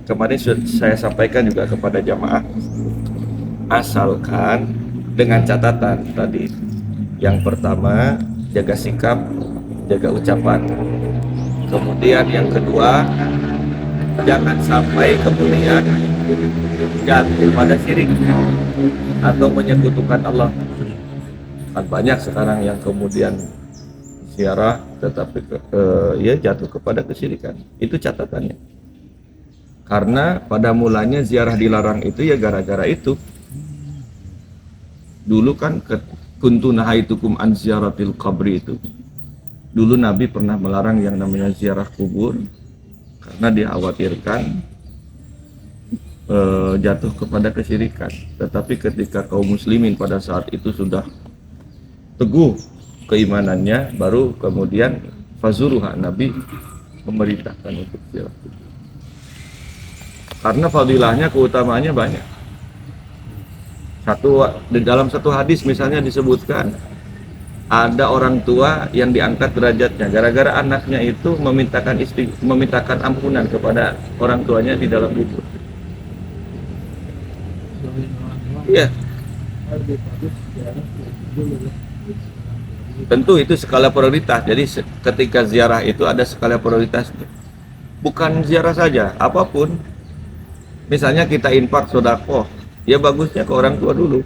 kemarin saya sampaikan juga kepada jamaah, asalkan dengan catatan tadi. Yang pertama, jaga sikap, jaga ucapan. Kemudian yang kedua, jangan sampai kemudian jatuh pada syirik atau menyekutukan Allah. Kan banyak sekarang yang kemudian ziarah tetapi ya jatuh kepada kesyirikan. Itu catatannya. Karena pada mulanya ziarah dilarang itu ya gara-gara itu. Dulu kan kuntu nahaitukum an ziaratil qabri itu. Dulu Nabi pernah melarang yang namanya ziarah kubur karena dikhawatirkan jatuh kepada kesyirikan. Tetapi ketika kaum muslimin pada saat itu sudah teguh keimanannya, baru kemudian fazuruha, Nabi memerintahkan untuk ziarah kubur. Karena fadilahnya, keutamaannya banyak. Di dalam satu hadis misalnya disebutkan ada orang tua yang diangkat derajatnya gara-gara anaknya itu memintakan ampunan kepada orang tuanya di dalam kubur. Iya. Tentu itu skala prioritas. Jadi ketika ziarah itu ada skala prioritasnya. Bukan ziarah saja, apapun. Misalnya kita infak sedekah, ya bagusnya ke orang tua dulu.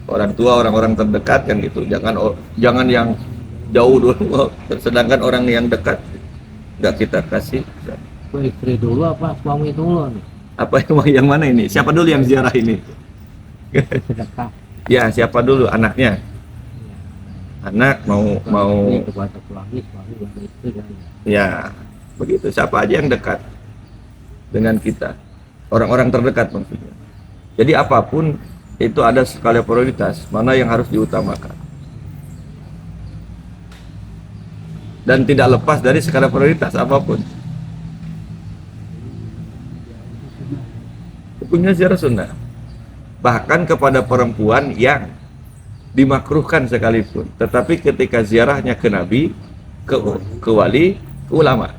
Orang tua, orang-orang terdekat kan gitu. Jangan yang jauh dulu. Sedangkan orang yang dekat nggak kita kasih. Istri dulu apa suami dulu nih? Apa yang mana ini? Siapa dulu yang ziarah ini? Sedekah. Ya, siapa dulu anaknya? Anak mau Suami istri kan. ya begitu. Siapa aja yang dekat dengan kita, orang-orang terdekat maksudnya. Jadi apapun itu ada skala prioritas, mana yang harus diutamakan dan tidak lepas dari skala prioritas apapun. Punya ziarah sunnah, bahkan kepada perempuan yang dimakruhkan sekalipun, tetapi ketika ziarahnya ke Nabi, ke wali, ke ulama.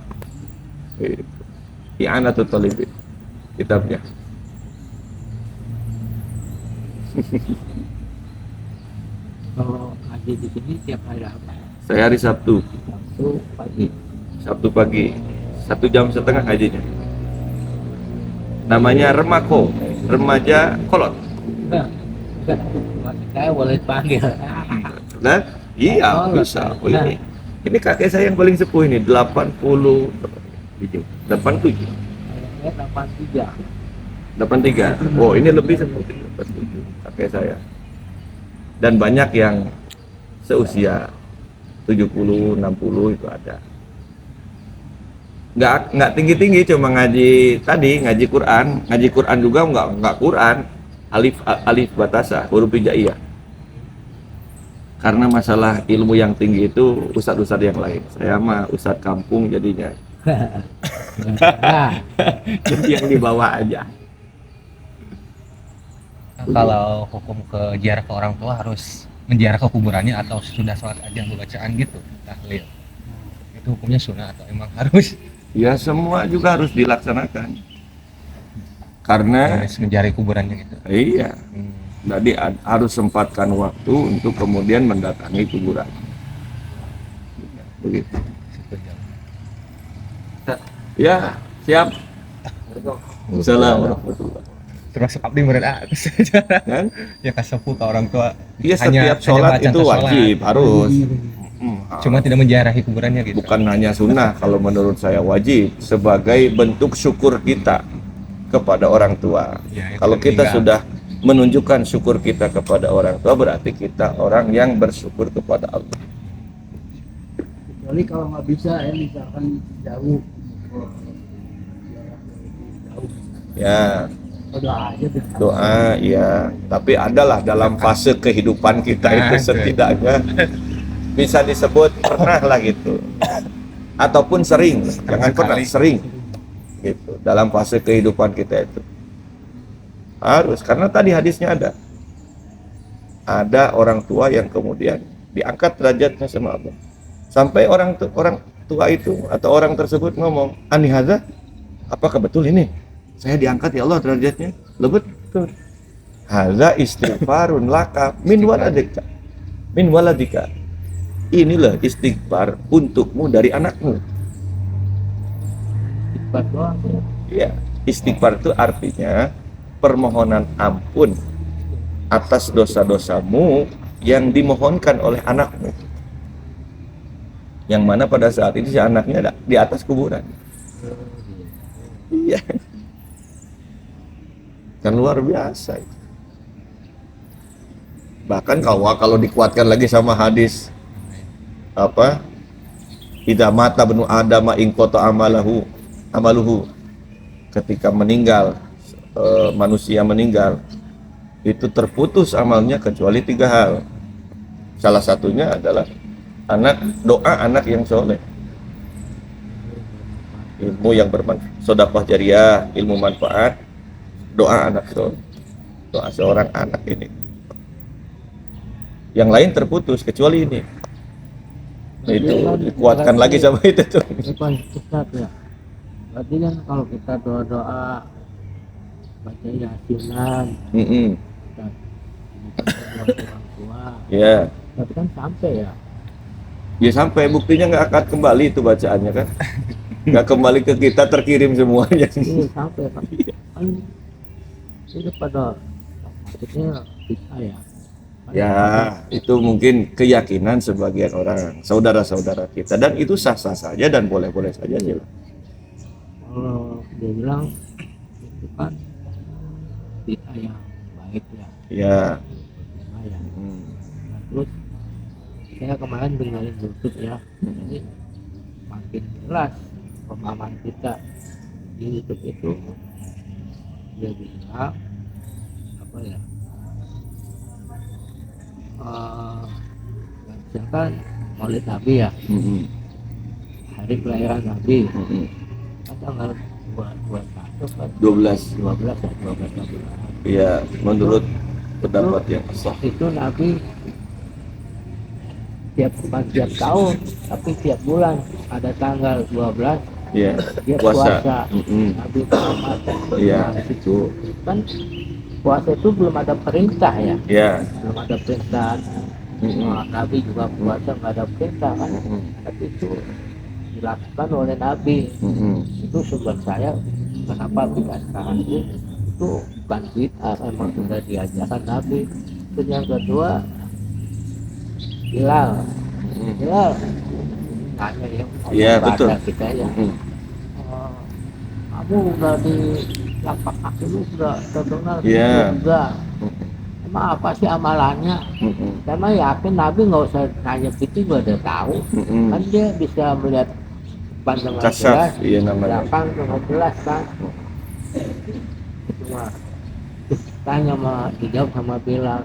I'anatul Talibin kitabnya. Kalau ngaji di sini tiap hari apa? Saya hari Sabtu Pagi. 1,5 jam ngajinya. Namanya Remako, remaja kolot. Saya boleh panggil. Nah, iya bisa. Oh, ini kakek saya yang paling sepuh ini 87. 83. Oh, ini lebih sepuh 87 kakek saya. Dan banyak yang seusia 70, 60 itu ada. Nggak tinggi-tinggi, cuma ngaji Quran juga nggak Quran, alif batasah, huruf hijaiyah. Karena masalah ilmu yang tinggi itu ustadz-ustadz yang lain. Saya mah ustadz kampung jadinya. Jadi yang dibawa aja. Kalau hukum ke ziarah ke orang tua harus menziarah ke kuburannya atau sudah sholat aja bacaan gitu tahlil, itu hukumnya sunnah atau emang harus? Ya semua juga harus dilaksanakan karena Harus menziarahi kuburannya gitu. iya, jadi harus sempatkan waktu untuk kemudian mendatangi kuburan begitu. Ya siap. Assalamualaikum. Termasuk abdi murid Kan? ya kasepuh ke orang tua. Iya, setiap sholat itu wajib, harus. Cuma tidak menziarahi kuburannya gitu. Bukan hanya sunnah, kalau menurut saya wajib sebagai bentuk syukur kita kepada orang tua. Ya, Kalau kita tinggal. sudah menunjukkan syukur kita kepada orang tua, berarti kita orang yang bersyukur kepada Allah. Kecuali kalau nggak bisa ya misalkan jauh. Ya, Doa aja deh. doa ya, tapi adalah dalam fase kehidupan kita itu setidaknya bisa disebut pernah lah gitu, ataupun sering, jangan pernah, sering gitu dalam fase kehidupan kita itu harus, karena tadi hadisnya ada orang tua yang kemudian diangkat derajatnya sama Allah sampai orang tua itu atau orang tersebut ngomong, ani hadza, apakah betul ini? Saya diangkat ya Allah derajatnya. Loh betul. Hadza istighfarun laka min waladika. Min waladika. Inilah istighfar untukmu dari anakmu. Istighfar doang ya. Ya, istighfar itu artinya permohonan ampun atas dosa-dosamu yang dimohonkan oleh anakmu. Yang mana pada saat ini si anaknya di atas kuburan. Iya. Kan luar biasa itu. Bahkan kalau dikuatkan lagi sama hadis apa? Idza mata benu adama in qata amaluhu. Ketika meninggal manusia meninggal itu terputus amalnya kecuali 3 hal. Salah satunya adalah doa anak yang soleh, ilmu yang bermanfaat, sedekah jariah, ilmu manfaat, doa anak soleh, doa seorang anak ini. Yang lain terputus kecuali ini. Itu dikuatkan lagi sama itu tuh. Bukan Ustaz ya. Berarti kan kalau kita doa-doa baca yasinan, kita orang tua, Ya, berarti kan sampai ya. ya sampai buktinya nggak akan kembali itu bacaannya kan, nggak kembali ke kita, terkirim semuanya. Iya sampai kan. Kan itu pada maksudnya kita ya. Ya, itu mungkin keyakinan sebagian orang, saudara-saudara kita, dan itu sah-sah saja dan boleh-boleh saja. Kalau dia bilang itu kan kita yang baik ya. Ya. Ya. Nah, terus saya kemarin dengerin YouTube ya, jadi makin jelas pemahaman kita di YouTube itu. Dia bilang apa ya, misalkan Maulid Nabi ya, hari kelahiran Nabi kan tanggal 21 kan 12. 12 Nabi. Iya, menurut pendapat yang sah. Itu Nabi bukan tiap tahun tapi tiap bulan ada tanggal 12 Iya, dia puasa. puasa. Nabi Muhammad. Iya, Nah, itu kan puasa itu belum ada perintah ya, Iya. belum ada perintah. Nabi juga puasa nggak ada perintah kan, tapi itu dilakukan oleh Nabi. Itu sumber saya kenapa bid'ah sekarang itu bukan bid'ah, emang sudah diajarkan Nabi. Terus yang kedua Bilal tanya ya, Iya, betul. kita ya, kamu udah di lapak kaki lu sudah terdengar Iya. juga, emang apa sih amalannya? Saya mah yakin Nabi nggak usah nanya gitu, gua udah tahu. Kan dia bisa melihat pandangan jelas, Kasaf, iya namanya. belakang dengan jelas kan. Cuma tanya sama dijawab sama Bilal,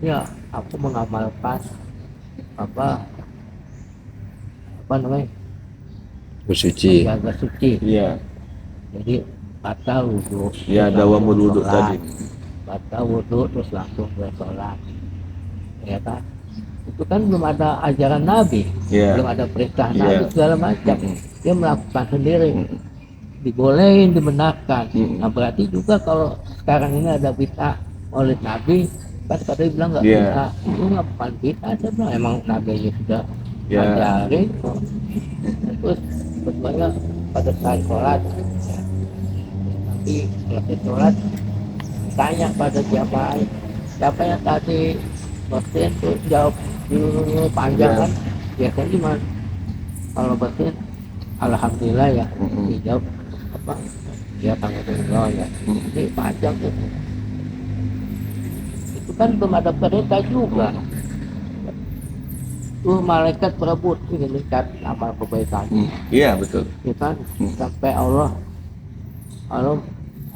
ya aku mengamalkan apa namanya, bersuci. menjaga suci. Iya. Jadi batal wudhu. Ya, dawamul wudhu tadi. Batal wudhu terus langsung ke sholat. Ya kan? Itu kan belum ada ajaran Nabi, Iya. belum ada perintah Iya. Nabi segala macam. Dia melakukan sendiri. Dibolehin, dibenarkan. Nah berarti juga kalau sekarang ini ada bid'ah oleh Nabi, kan katanya bilang nggak Iya. bid'ah. Itu nggak bukan bid'ah, saya bilang emang Nabi ini sudah Iya. ajarin. Terus keduanya pada saat sholat, tapi selesai sholat tanya pada siapa yang tadi bersin, tuh jawab dulu panjang kan. Biasanya gimana kalau bersin? Alhamdulillah ya, dijawab apa ya, tanggung ya. Ini panjang tuh. Itu kan belum ada perintah juga. Tuh malaikat berebut ini mencatat amal kebaikan. Iya, betul. Ya kan, sampai Allah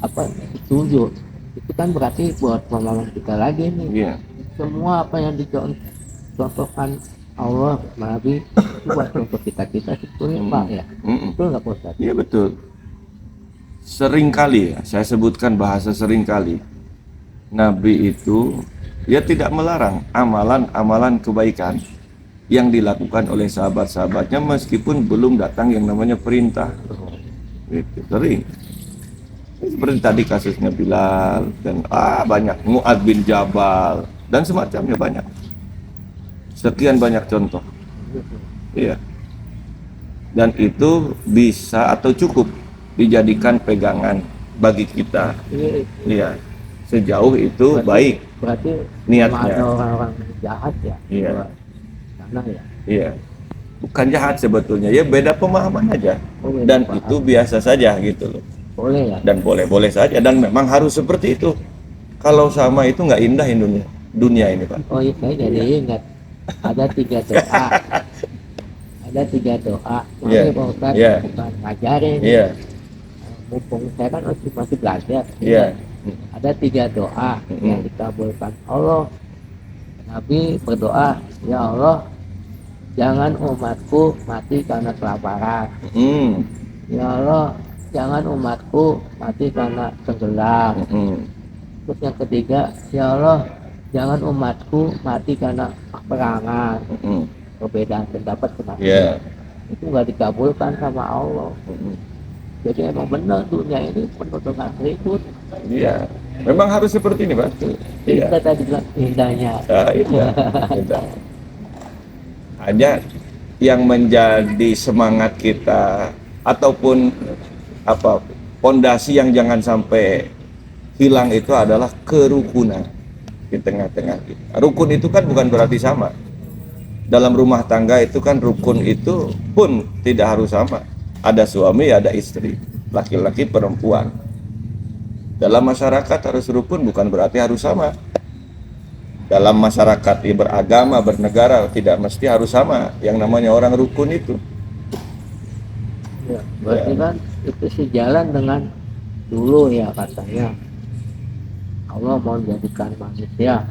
apa setuju. Itu kan berarti buat pemahaman kita lagi nih. Iya. Semua apa yang dicontohkan Allah Nabi itu buat contoh kita sebetulnya Pak ya. Betul nggak Pak Ustaz? Iya, betul. Seringkali ya, saya sebutkan bahasa seringkali, Nabi itu dia tidak melarang amalan-amalan kebaikan yang dilakukan oleh sahabat-sahabatnya meskipun belum datang yang namanya perintah. Itu sering. Seperti tadi kasusnya Bilal dan banyak Mu'adz bin Jabal dan semacamnya banyak. Sekian banyak contoh. Iya. Dan itu bisa atau cukup dijadikan pegangan bagi kita. Iya. Sejauh itu baik Berarti niatnya. ada orang-orang jahat ya. Iya. Karena ya. Iya. Bukan jahat sebetulnya, ya beda pemahaman aja. Beda Dan paham. itu biasa saja gitu loh. Boleh ya. Dan boleh-boleh saja dan memang harus seperti itu. Kalau sama itu nggak indah dunia ini, Pak. Oh iya, saya jadi ingat ada 3 doa. Ada 3 doa. Iya. Makanya Pak Ustadz Iya. bukan ngajarin. Iya, Mumpung saya kan masih belajar. iya. Ada 3 doa yang dikabulkan Allah. Nabi berdoa, ya Allah, jangan umatku mati karena kelaparan. Mm, Ya Allah, jangan umatku mati karena tenggelam. mm, Terus yang ketiga, ya Allah, jangan umatku mati karena peperangan. mm. Perbedaan pendapat Iya. kematian itu nggak dikabulkan sama Allah. Jadi emang benar dunia ini penuh dengan ribut. Iya. Memang harus seperti ini, Pak. Iya. Kita tadi bilang indahnya. Indah. Hanya yang menjadi semangat kita ataupun apa pondasi yang jangan sampai hilang itu adalah kerukunan di tengah-tengah kita. Rukun itu kan bukan berarti sama. Dalam rumah tangga itu kan rukun itu pun tidak harus sama. Ada suami, ada istri, laki-laki, perempuan. Dalam masyarakat harus rukun bukan berarti harus sama. Dalam masyarakat beragama, bernegara tidak mesti harus sama. Yang namanya orang rukun itu. Ya, berarti kan itu sejalan dengan dulu ya katanya Allah mau menjadikan manusia.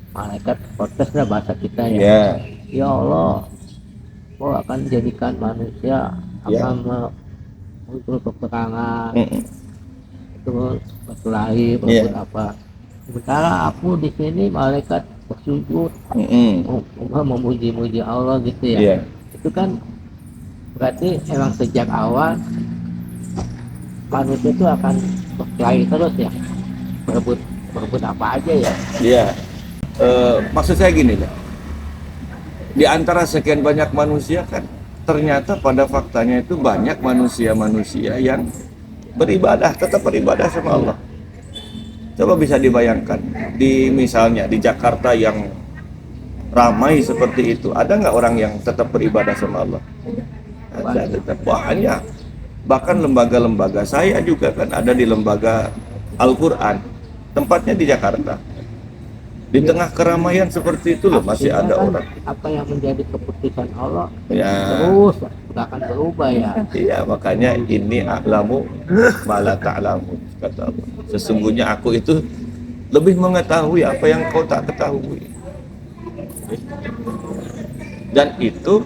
Malaikat protes lah bahasa kita ya. Ya. Ya Allah, kau akan jadikan manusia Ya. akan muncul peperangan, Mm-mm. terus berkelahi, Ya. berbuat apa. Sementara aku di sini malaikat bersujud, memuji-muji Allah gitu ya. Iya. Itu kan berarti emang sejak awal manusia itu akan berkelahi terus ya, berebut apa aja ya. Iya. Maksud saya gini lah. Di antara sekian banyak manusia kan ternyata pada faktanya itu banyak manusia-manusia yang beribadah, tetap beribadah sama Allah. Coba bisa dibayangkan di misalnya di Jakarta yang ramai seperti itu, ada nggak orang yang tetap beribadah sama Allah? Ada, tetap banyak. Bahkan lembaga-lembaga, saya juga kan ada di lembaga Al-Quran, tempatnya di Jakarta. Di tengah keramaian seperti itu loh masih ada Kan orang. apa yang menjadi keputusan Allah Ya. terus nggak akan berubah ya. Iya, makanya ini a'lamu mala ta'lamu kata Allah. Sesungguhnya aku itu lebih mengetahui apa yang kau tak ketahui. Dan itu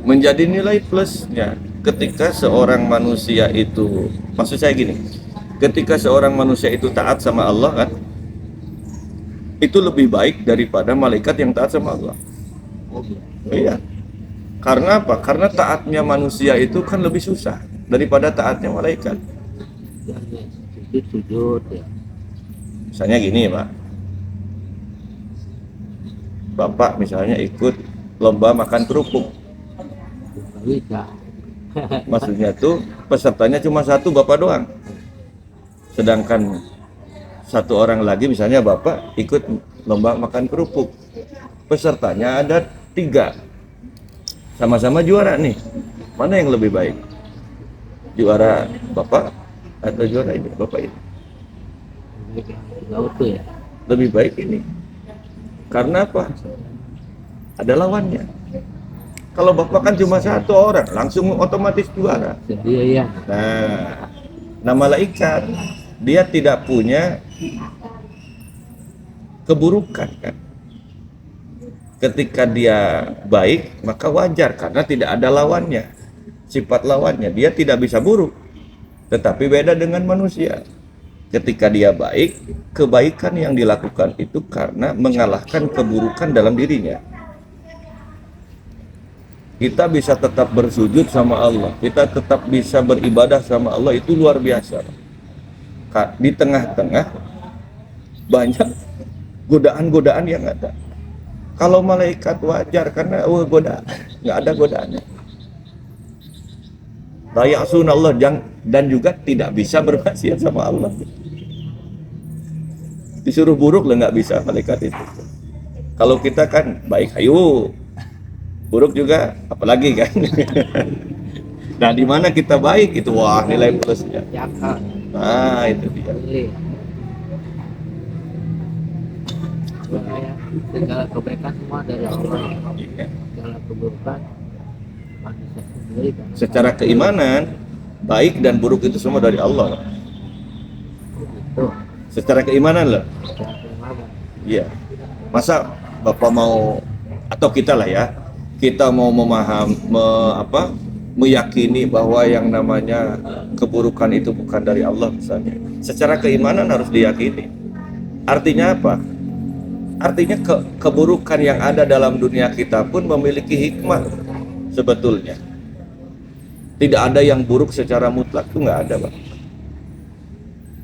menjadi nilai plusnya ketika seorang manusia itu, maksud saya gini, ketika seorang manusia itu taat sama Allah kan, itu lebih baik daripada malaikat yang taat sama Allah. Iya. Karena apa? Karena taatnya manusia itu kan lebih susah daripada taatnya malaikat. Sujud ya. Misalnya gini, Pak. Bapak misalnya ikut lomba makan kerupuk. Nggak bisa. Maksudnya tuh pesertanya cuma satu, Bapak doang. Sedangkan satu orang lagi misalnya Bapak ikut lomba makan kerupuk. Pesertanya ada 3. Sama-sama juara nih. Mana yang lebih baik? Juara Bapak atau juara ini Bapak ini? Nggak utuh ya. Lebih baik ini. Karena apa? Ada lawannya. Kalau Bapak kan cuma satu orang, langsung otomatis juara. Sendirian. Nah malaikat dia tidak punya keburukan kan. Ketika dia baik maka wajar karena tidak ada lawannya. Sifat lawannya dia tidak bisa buruk. Tetapi beda dengan manusia. Ketika dia baik, kebaikan yang dilakukan itu karena mengalahkan keburukan dalam dirinya. kita bisa tetap bersujud sama Allah, kita tetap bisa beribadah sama Allah, itu luar biasa. Di tengah-tengah banyak godaan-godaan yang ada. Kalau malaikat wajar karena godaan, nggak ada godaannya. La ya'suna Allah, dan juga tidak bisa bermaksiat sama Allah. Disuruh buruk lah nggak bisa malaikat itu. Kalau kita kan baik, ayo. Buruk juga, apalagi kan. Nah, di mana kita baik itu, wah nilai plusnya. Yakal. Nah, itu dia. Pilih. Sebenarnya segala kebaikan semua dari Allah. Iya. Segala keburukan manusia sendiri kan. Secara keimanan, baik dan buruk itu semua dari Allah. Itu Secara keimanan loh. secara keimanan. Iya. Masa Bapak mau, atau kita lah ya, kita mau meyakini bahwa yang namanya keburukan itu bukan dari Allah misalnya. Secara keimanan harus diyakini. Artinya apa? Artinya keburukan yang ada dalam dunia kita pun memiliki hikmah sebetulnya. Tidak ada yang buruk secara mutlak, itu nggak ada, Pak.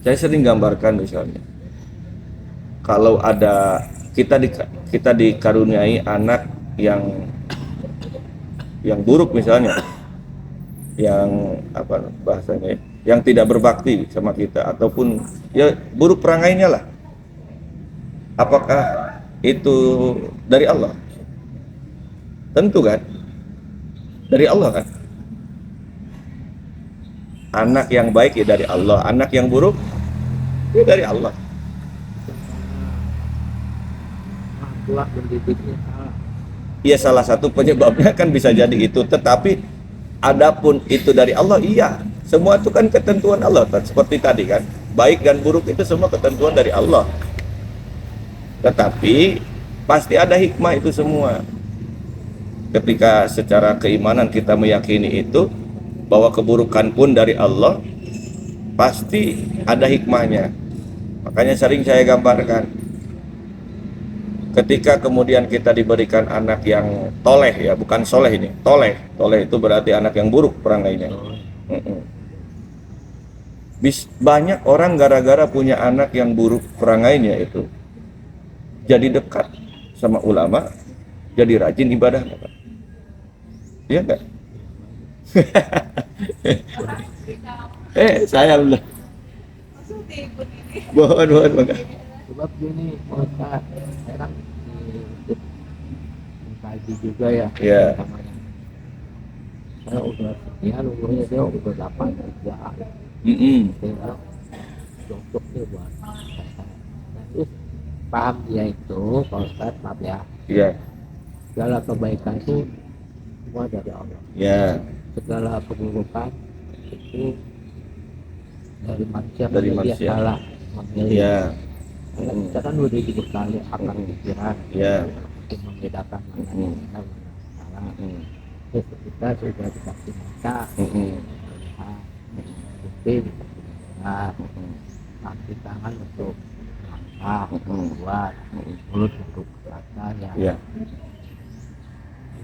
Saya sering gambarkan misalnya, kalau ada kita dikaruniai anak yang buruk misalnya, yang apa bahasanya, yang tidak berbakti sama kita ataupun ya buruk perangainya lah. Apakah itu dari Allah? Tentu kan, dari Allah kan. Anak yang baik ya dari Allah, anak yang buruk ya dari Allah. Orang tua mendidiknya salah. Iya, salah satu penyebabnya kan bisa jadi itu. Tetapi adapun itu dari Allah, iya, semua itu kan ketentuan Allah. Seperti tadi kan, baik dan buruk itu semua ketentuan dari Allah. Tetapi pasti ada hikmah itu semua. Ketika secara keimanan kita meyakini itu, bahwa keburukan pun dari Allah, pasti ada hikmahnya. Makanya sering saya gambarkan, ketika kemudian kita diberikan anak yang toleh, ya bukan soleh ini, toleh itu berarti anak yang buruk perangainya. Banyak orang gara-gara punya anak yang buruk perangainya itu jadi dekat sama ulama, jadi rajin ibadah. Iya enggak? Saya belum. Mohon enggak. Sebab gini, Ustaz, sekarang mengkaji juga ya. Iya. Namanya. Saya udah sekian, umurnya dia udah 8 kerjaan. Sekarang cocok nih buat saya. Nah, terus paham dia itu, Pak Ustaz, maaf ya. Iya. Segala kebaikan itu semua dari Allah. Iya. Segala keburukan itu dari manusia, Dari dia manusia. salah memilih. Iya. Karena kita kan udah dibekali akal pikiran Iya. untuk membedakan mana yang benar, mana yang salah. Terus kita sudah dikasih mata, melihat, kuping untuk mendengar, kaki tangan untuk melangkah, membuat, mulut untuk berkata ya. Iya.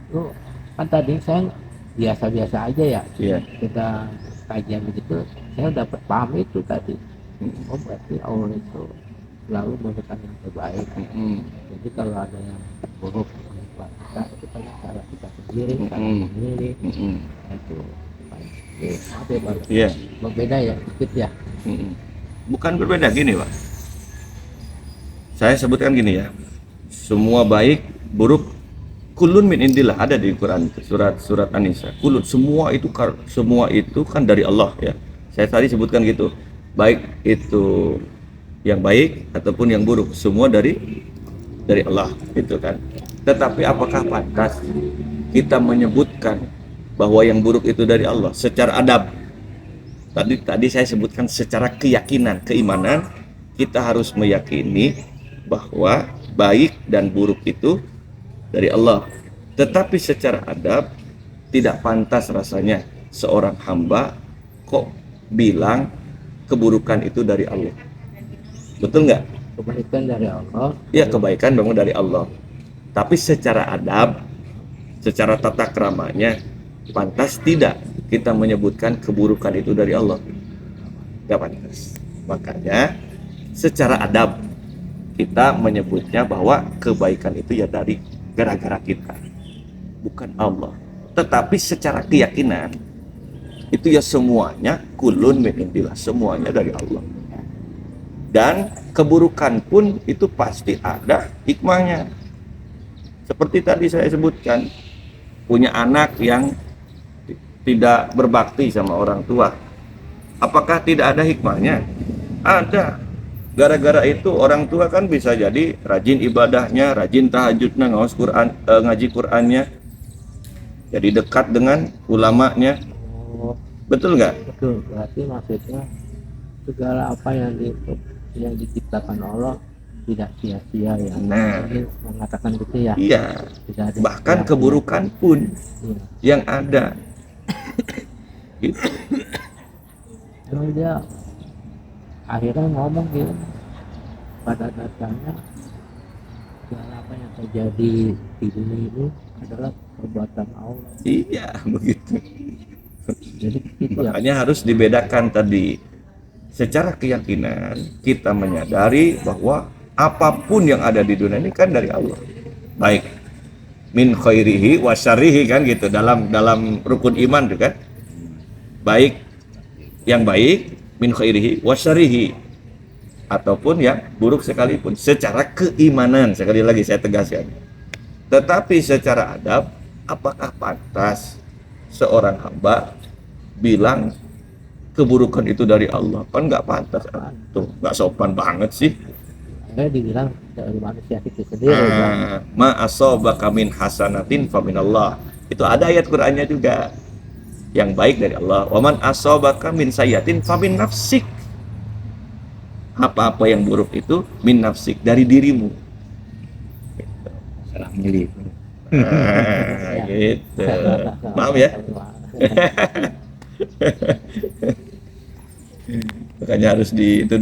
Itu kan tadi saya biasa-biasa aja ya. Iya. Kita kajian begitu, saya dapat paham itu tadi. Oh berarti Allah itu selalu memberikan yang terbaik. Jadi kalau ada yang buruk menimpa kita, itu kan salah kita sendiri, salah memilih. Itu ada baru. Iya. Berbeda ya, sedikit ya. Bukan berbeda, gini Pak. Saya sebutkan gini ya. Semua baik, buruk, kulun min indillah, ada di Quran surat An-Nisa. Kulun, semua itu kan dari Allah ya. Saya tadi sebutkan gitu. Baik itu yang baik ataupun yang buruk, semua dari Allah itu kan. Tetapi apakah pantas kita menyebutkan bahwa yang buruk itu dari Allah secara adab? Tadi saya sebutkan secara keyakinan, keimanan, kita harus meyakini bahwa baik dan buruk itu dari Allah. Tetapi secara adab tidak pantas rasanya seorang hamba kok bilang keburukan itu dari Allah. Betul nggak? Kebaikan dari Allah. Ya, kebaikan memang dari Allah. Tapi secara adab secara tata keramanya pantas tidak kita menyebutkan keburukan itu dari Allah? Gak pantas. Makanya secara adab kita menyebutnya bahwa kebaikan itu ya dari gara-gara kita, bukan Allah. Tetapi secara keyakinan itu ya semuanya kulun min indillah, semuanya dari Allah. Dan keburukan pun itu pasti ada hikmahnya. Seperti tadi saya sebutkan, punya anak yang tidak berbakti sama orang tua, apakah tidak ada hikmahnya? Ada. Gara-gara itu orang tua kan bisa jadi rajin ibadahnya, rajin tahajudnya, ngaji Qur'annya, jadi dekat dengan ulamanya. Oh, Betul nggak? betul. Berarti maksudnya segala apa yang diciptakan Allah tidak sia-sia ya. Nah, Ini mengatakan gitu ya. iya. Tidak ada Bahkan sia-sia. keburukan pun Iya. yang ada. Gitu. Terus dia akhirnya ngomong gitu, pada dasarnya segala apa yang terjadi di dunia ini adalah perbuatan Allah. Iya, begitu. Jadi gitu ya. Makanya harus dibedakan tadi. Secara keyakinan kita menyadari bahwa apapun yang ada di dunia ini kan dari Allah. Baik min khairihi wa syarrihi kan gitu dalam rukun iman itu kan. Baik yang baik min khairihi wa syarrihi ataupun yang buruk sekalipun secara keimanan, sekali lagi saya tegaskan. Tetapi secara adab, apakah pantas seorang hamba bilang keburukan itu dari Allah? Kan nggak pantas. Tuh, nggak sopan banget sih. Akhirnya dibilang dari manusia itu sendiri. Kan? Ma asobaka min hasanatin fa minallah. Itu ada ayat Qur'annya juga. Yang baik dari Allah. Wa man asobaka min sayyatin fa min nafsik. Apa-apa yang buruk itu min nafsik, dari dirimu. Salah milih. Gitu. Maaf ya. Makanya harus dituduh.